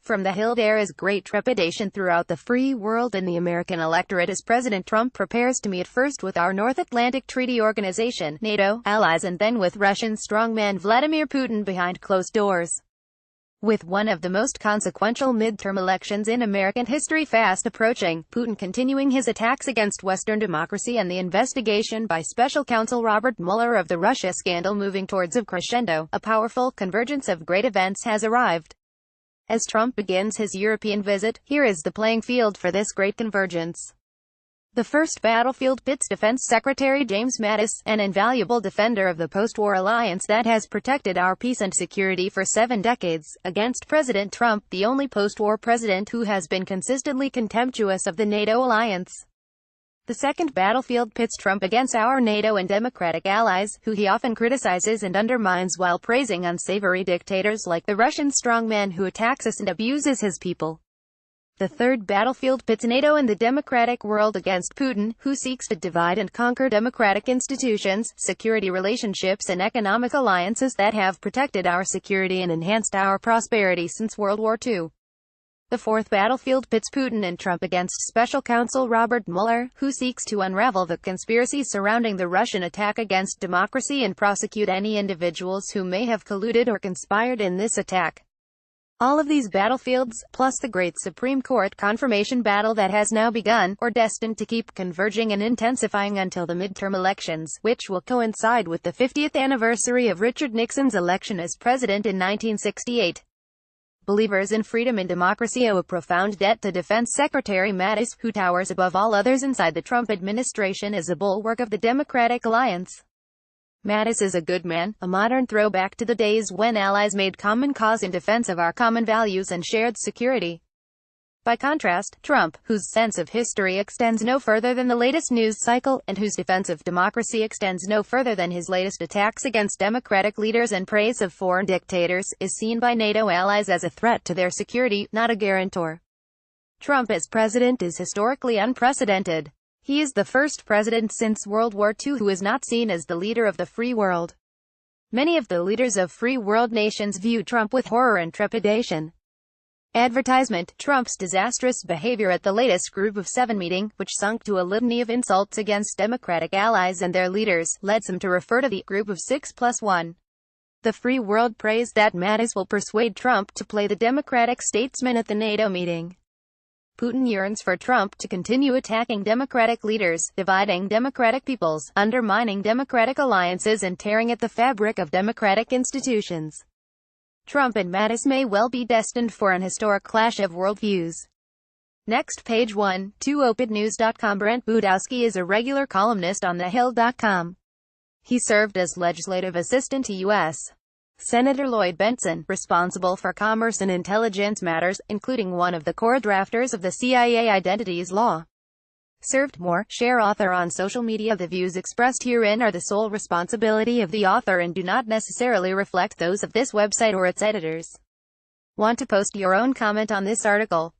From the Hill, there is great trepidation throughout the free world and the American electorate as President Trump prepares to meet first with our North Atlantic Treaty Organization, NATO, allies and then with Russian strongman Vladimir Putin behind closed doors. With one of the most consequential midterm elections in American history fast approaching, Putin continuing his attacks against Western democracy and the investigation by Special Counsel Robert Mueller of the Russia scandal moving towards a crescendo, a powerful convergence of great events has arrived. As Trump begins his European visit, here is the playing field for this great convergence. The first battlefield pits Defense Secretary James Mattis, an invaluable defender of the post-war alliance that has protected our peace and security for 7 decades, against President Trump, the only post-war president who has been consistently contemptuous of the NATO alliance. The second battlefield pits Trump against our NATO and Democratic allies, who he often criticizes and undermines while praising unsavory dictators like the Russian strongman who attacks us and abuses his people. The third battlefield pits NATO and the democratic world against Putin, who seeks to divide and conquer democratic institutions, security relationships and economic alliances that have protected our security and enhanced our prosperity since World War II. The fourth battlefield pits Putin and Trump against Special Counsel Robert Mueller, who seeks to unravel the conspiracy surrounding the Russian attack against democracy and prosecute any individuals who may have colluded or conspired in this attack. All of these battlefields, plus the great Supreme Court confirmation battle that has now begun, are destined to keep converging and intensifying until the midterm elections, which will coincide with the 50th anniversary of Richard Nixon's election as president in 1968. Believers in freedom and democracy owe a profound debt to Defense Secretary Mattis, who towers above all others inside the Trump administration as a bulwark of the Democratic alliance. Mattis is a good man, a modern throwback to the days when allies made common cause in defense of our common values and shared security. By contrast, Trump, whose sense of history extends no further than the latest news cycle, and whose defense of democracy extends no further than his latest attacks against democratic leaders and praise of foreign dictators, is seen by NATO allies as a threat to their security, not a guarantor. Trump as president is historically unprecedented. He is the first president since World War II who is not seen as the leader of the free world. Many of the leaders of free world nations view Trump with horror and trepidation. Advertisement: Trump's disastrous behavior at the latest Group of 7 meeting, which sunk to a litany of insults against Democratic allies and their leaders, led some to refer to the Group of 6+1. The free world prays that Mattis will persuade Trump to play the Democratic statesman at the NATO meeting. Putin yearns for Trump to continue attacking Democratic leaders, dividing Democratic peoples, undermining Democratic alliances and tearing at the fabric of Democratic institutions. Trump and Mattis may well be destined for an historic clash of worldviews. Next, page 1, 2 opednews.com. Brent Budowski is a regular columnist on thehill.com. He served as legislative assistant to U.S. Senator Lloyd Bentsen, responsible for commerce and intelligence matters, including one of the core drafters of the CIA identities law. Served more, share author on social media. The views expressed herein are the sole responsibility of the author and do not necessarily reflect those of this website or its editors. Want to post your own comment on this article?